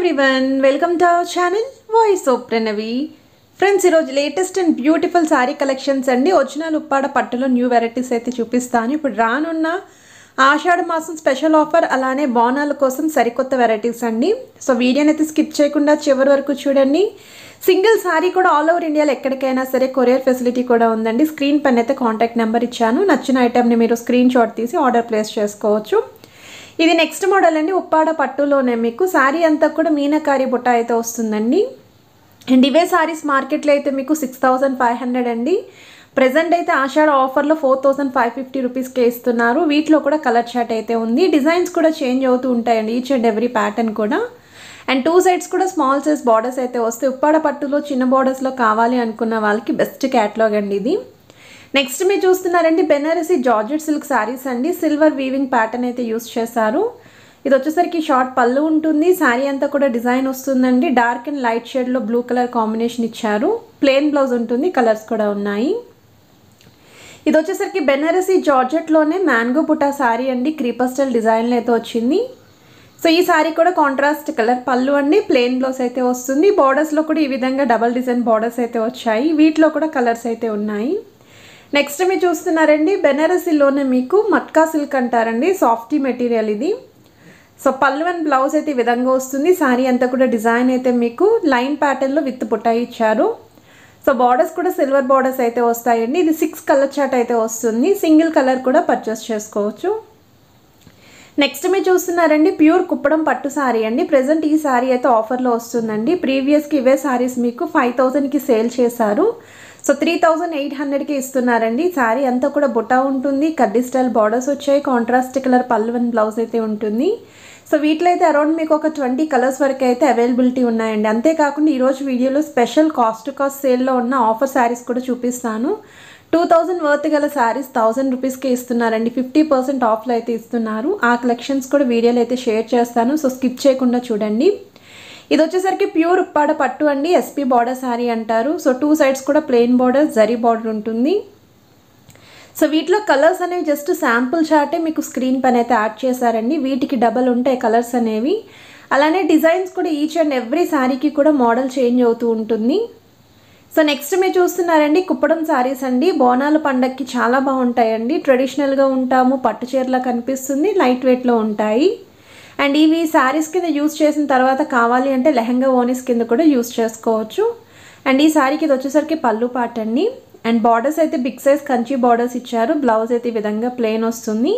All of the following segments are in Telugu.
everyone, welcome to our channel Voice of Pranavi. Friends, ఈరోజు latest and beautiful sorry collections అండి. ఒరిజినల్ ఉప్పాడ పట్టులో న్యూ వెరైటీస్ అయితే చూపిస్తాను. ఇప్పుడు రానున్న ఆషాఢ మాసం స్పెషల్ ఆఫర్ అలానే బోనాల కోసం సరికొత్త వెరైటీస్ అండి. సో వీడియోని అయితే స్కిప్ చేయకుండా చివరి వరకు చూడండి. సింగిల్ సారీ కూడా ఆల్ ఓవర్ ఇండియాలో ఎక్కడికైనా సరే కొరియర్ ఫెసిలిటీ కూడా ఉందండి. స్క్రీన్ పైన అయితే కాంటాక్ట్ నెంబర్ ఇచ్చాను. నచ్చిన ఐటెంని మీరు స్క్రీన్ షాట్ తీసి ఆర్డర్ ప్లేస్ చేసుకోవచ్చు. ఇది నెక్స్ట్ మోడల్ అండి. ఉప్పాడ పట్టులోనే మీకు సారీ అంతా కూడా మీనాకారి బుట్ట అయితే వస్తుందండి. అండ్ ఇవే సారీస్ మార్కెట్లో అయితే మీకు 6500 అండి. ప్రెజెంట్ అయితే ఆషాఢ ఆఫర్లో 4550 రూపీస్కే ఇస్తున్నారు. వీటిలో కూడా కలర్ చార్ట్ అయితే ఉంది. డిజైన్స్ కూడా చేంజ్ అవుతూ ఉంటాయండి, ఈచ్ అండ్ ఎవ్రీ ప్యాటర్న్ కూడా. అండ్ టూ సైడ్స్ కూడా స్మాల్ సైజ్ బార్డర్స్ అయితే వస్తాయి. ఉప్పాడ పట్టులో చిన్న బార్డర్స్లో కావాలి అనుకున్న వాళ్ళకి బెస్ట్ క్యాటలాగ్ అండి ఇది. నెక్స్ట్ మీరు చూస్తున్నారండి బెనారసీ జార్జెట్ సిల్క్ సారీస్ అండి. సిల్వర్ వీవింగ్ ప్యాటర్న్ అయితే యూస్ చేశారు. ఇది వచ్చేసరికి షార్ట్ పళ్ళు ఉంటుంది. శారీ అంతా కూడా డిజైన్ వస్తుందండి. డార్క్ అండ్ లైట్ షేడ్లో బ్లూ కలర్ కాంబినేషన్ ఇచ్చారు. ప్లెయిన్ బ్లౌజ్ ఉంటుంది, కలర్స్ కూడా ఉన్నాయి. ఇది వచ్చేసరికి బెనారసీ జార్జెట్లోనే మ్యాంగో బుటా శారీ అండి. క్రీపర్ స్టైల్ డిజైన్లో అయితే వచ్చింది. సో ఈ శారీ కూడా కాంట్రాస్ట్ కలర్ పళ్ళు అండి. ప్లెయిన్ బ్లౌజ్ అయితే వస్తుంది. బార్డర్స్లో కూడా ఈ విధంగా డబల్ డిజైన్ బార్డర్స్ అయితే వచ్చాయి. వీటిలో కూడా కలర్స్ అయితే ఉన్నాయి. నెక్స్ట్ మీరు చూస్తున్నారండి బెనారసీలోనే మీకు మట్కా సిల్క్ అంటారండి. సాఫ్టీ మెటీరియల్ ఇది. సో పళ్ళు అండ్ బ్లౌజ్ అయితే ఈ విధంగా వస్తుంది. శారీ అంతా కూడా డిజైన్ అయితే మీకు లైన్ ప్యాటర్న్లో విత్ బుట్ట ఇచ్చారు. సో బార్డర్స్ కూడా సిల్వర్ బార్డర్స్ అయితే వస్తాయండి. ఇది 6 కలర్ చార్ట్ అయితే వస్తుంది. సింగిల్ కలర్ కూడా పర్చేస్ చేసుకోవచ్చు. నెక్స్ట్ మీరు చూస్తున్నారండి ప్యూర్ కుప్పడం పట్టు శారీ అండి. ప్రెజెంట్ ఈ శారీ అయితే ఆఫర్లో వస్తుందండి. ప్రీవియస్కి ఇవే శారీస్ మీకు 5000కి సేల్ చేశారు. సో 3800కి ఇస్తున్నారండి. శారీ అంతా కూడా బుట్ట ఉంటుంది. కడ్డీ స్టైల్ బార్డర్స్ వచ్చాయి. కాంట్రాస్ట్ కలర్ పళ్ళు అండ్ బ్లౌజ్ అయితే ఉంటుంది. సో వీటిలో అయితే అరౌండ్ మీకు ఒక 20 కలర్స్ వరకు అయితే అవైలబిలిటీ ఉన్నాయండి. అంతేకాకుండా ఈరోజు వీడియోలో స్పెషల్ కాస్ట్ టు కాస్ట్ సేల్లో ఉన్న ఆఫర్ శారీస్ కూడా చూపిస్తాను. 2000 వర్త్ గల శారీస్ 1000 రూపీస్కే ఇస్తున్నారండి. 50% ఆఫ్లో అయితే ఇస్తున్నారు. ఆ కలెక్షన్స్ కూడా వీడియోలో అయితే షేర్ చేస్తాను. సో స్కిప్ చేయకుండా చూడండి. ఇది వచ్చేసరికి ప్యూర్ ఉప్పాడ పట్టు అండి. ఎస్పీ బార్డర్ శారీ అంటారు. సో టూ సైడ్స్ కూడా ప్లెయిన్ బార్డర్ జరీ బార్డర్ ఉంటుంది. సో వీటిలో కలర్స్ అనేవి జస్ట్ శాంపుల్ చార్టే మీకు స్క్రీన్ పైన అయితే యాడ్ చేశారండి. వీటికి డబల్ ఉంటాయి కలర్స్ అనేవి. అలానే డిజైన్స్ కూడా ఈచ్ అండ్ ఎవ్రీ శారీకి కూడా మోడల్ చేంజ్ అవుతూ ఉంటుంది. సో నెక్స్ట్ మీరు చూస్తున్నారండి కుప్పడం శారీస్ అండి. బోనాల పండగకి చాలా బాగుంటాయండి. ట్రెడిషనల్గా ఉంటాము, పట్టు చీరలా కనిపిస్తుంది, లైట్ వెయిట్లో ఉంటాయి. అండ్ ఇవి శారీస్ కింద యూస్ చేసిన తర్వాత కావాలి అంటే లెహంగా ఓనీస్ కింద కూడా యూస్ చేసుకోవచ్చు. అండ్ ఈ శారీకి ఇది వచ్చేసరికి పళ్ళు పాట అండి. అండ్ బార్డర్స్ అయితే బిగ్ సైజ్ కంచి బార్డర్స్ ఇచ్చారు. బ్లౌజ్ అయితే ఈ విధంగా ప్లెయిన్ వస్తుంది.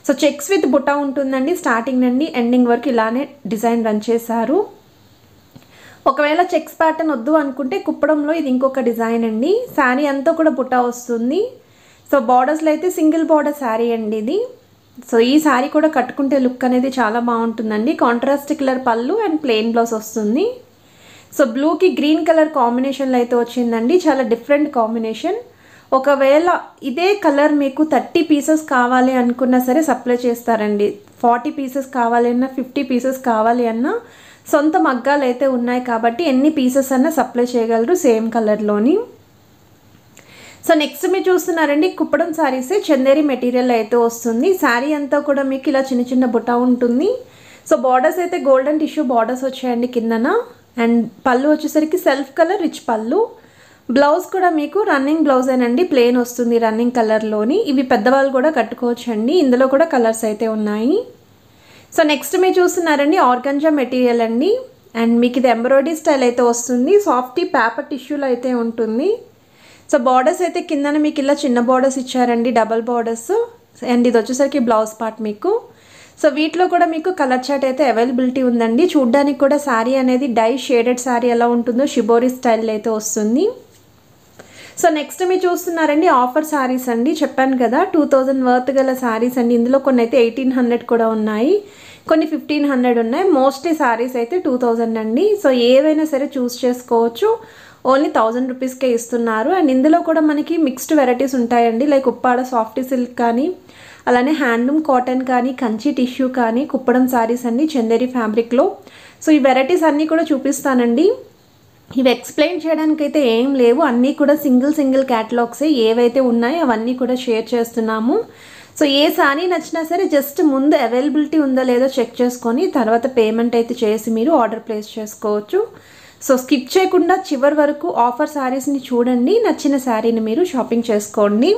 సో చెక్స్ విత్ బుట్ట ఉంటుందండి. స్టార్టింగ్ నుండి ఎండింగ్ వరకు ఇలానే డిజైన్ రన్ చేశారు. ఒకవేళ చెక్స్ ప్యాటర్న్ వద్దు అనుకుంటే కుప్పడంలో ఇది ఇంకొక డిజైన్ అండి. శారీ అంతా కూడా బుట్ట వస్తుంది. సో బార్డర్స్లో అయితే సింగిల్ బార్డర్ శారీ అండి ఇది. సో ఈ శారీ కూడా కట్టుకుంటే లుక్ అనేది చాలా బాగుంటుందండి. కాంట్రాస్ట్ కలర్ పళ్ళు అండ్ ప్లెయిన్ బ్లౌజ్ వస్తుంది. సో బ్లూకి గ్రీన్ కలర్ కాంబినేషన్లో అయితే వచ్చిందండి. చాలా డిఫరెంట్ కాంబినేషన్. ఒకవేళ ఇదే కలర్ మీకు 30 పీసెస్ కావాలి అనుకున్నా సరే సప్లై చేస్తారండి. 40 పీసెస్ కావాలి అన్నా, 50 పీసెస్ కావాలి అన్నా సొంత మగ్గాలు అయితే ఉన్నాయి కాబట్టి ఎన్ని పీసెస్ అన్నా సప్లై చేయగలరు సేమ్ కలర్లోని. సో నెక్స్ట్ మీరు చూస్తున్నారండి కుప్పడం శారీసే చందేరి మెటీరియల్ అయితే వస్తుంది. శారీ అంతా కూడా మీకు ఇలా చిన్న చిన్న బుట్ట ఉంటుంది. సో బార్డర్స్ అయితే గోల్డెన్ టిష్యూ బార్డర్స్ వచ్చాయండి కిందన. అండ్ పళ్ళు వచ్చేసరికి సెల్ఫ్ కలర్ రిచ్ పళ్ళు. బ్లౌజ్ కూడా మీకు రన్నింగ్ బ్లౌజ్ ఏనండి, ప్లెయిన్ వస్తుంది రన్నింగ్ కలర్లోని. ఇవి పెద్దవాళ్ళు కూడా కట్టుకోవచ్చు అండి. ఇందులో కూడా కలర్స్ అయితే ఉన్నాయి. సో నెక్స్ట్ మీరు చూస్తున్నారండి ఆర్గంజా మెటీరియల్ అండి. అండ్ మీకు ఇది ఎంబ్రాయిడరీ స్టైల్ అయితే వస్తుంది. సాఫ్టీ పేపర్ టిష్యూలో అయితే ఉంటుంది. సో బార్డర్స్ అయితే కిందన మీకు ఇలా చిన్న బార్డర్స్ ఇచ్చారండి, డబల్ బార్డర్స్. అండ్ ఇది వచ్చేసరికి బ్లౌజ్ పార్ట్ మీకు. సో వీటిలో కూడా మీకు కలర్ చార్ట్ అయితే అవైలబిలిటీ ఉందండి. చూడ్డానికి కూడా శారీ అనేది డై షేడెడ్ శారీ ఎలా ఉంటుందో షిబోరి స్టైల్ అయితే వస్తుంది. సో నెక్స్ట్ మీరు చూస్తున్నారండి ఆఫర్ శారీస్ అండి. చెప్పాను కదా 2000 వర్త్ గల శారీస్ అండి. ఇందులో కొన్ని అయితే 1800 కూడా ఉన్నాయి, కొన్ని 1500 ఉన్నాయి. మోస్ట్లీ శారీస్ అయితే 2000 అండి. సో ఏవైనా సరే చూస్ చేసుకోవచ్చు. ఓన్లీ 1000 రూపీస్కే ఇస్తున్నారు. అండ్ ఇందులో కూడా మనకి మిక్స్డ్ వెరైటీస్ ఉంటాయండి. లైక్ ఉప్పాడ సాఫ్టీ సిల్క్ కానీ, అలానే హ్యాండ్లూమ్ కాటన్ కానీ, కంచి టిష్యూ కానీ, కుప్పడం శారీస్ అండి చందేరి ఫ్యాబ్రిక్లో. సో ఈ వెరైటీస్ అన్నీ కూడా చూపిస్తానండి. ఇవి ఎక్స్ప్లెయిన్ చేయడానికైతే ఏం లేవు, అన్నీ కూడా సింగిల్ క్యాటలాగ్సే. ఏవైతే ఉన్నాయో అవన్నీ కూడా షేర్ చేస్తున్నాము. సో ఏ శారీ నచ్చినా సరే జస్ట్ ముందు అవైలబిలిటీ ఉందో లేదో చెక్ చేసుకొని తర్వాత పేమెంట్ అయితే చేసి మీరు ఆర్డర్ ప్లేస్ చేసుకోవచ్చు. సో స్కిప్ చేయకుండా చివరి వరకు ఆఫర్ శారీస్ని చూడండి, నచ్చిన శారీని మీరు షాపింగ్ చేసుకోండి.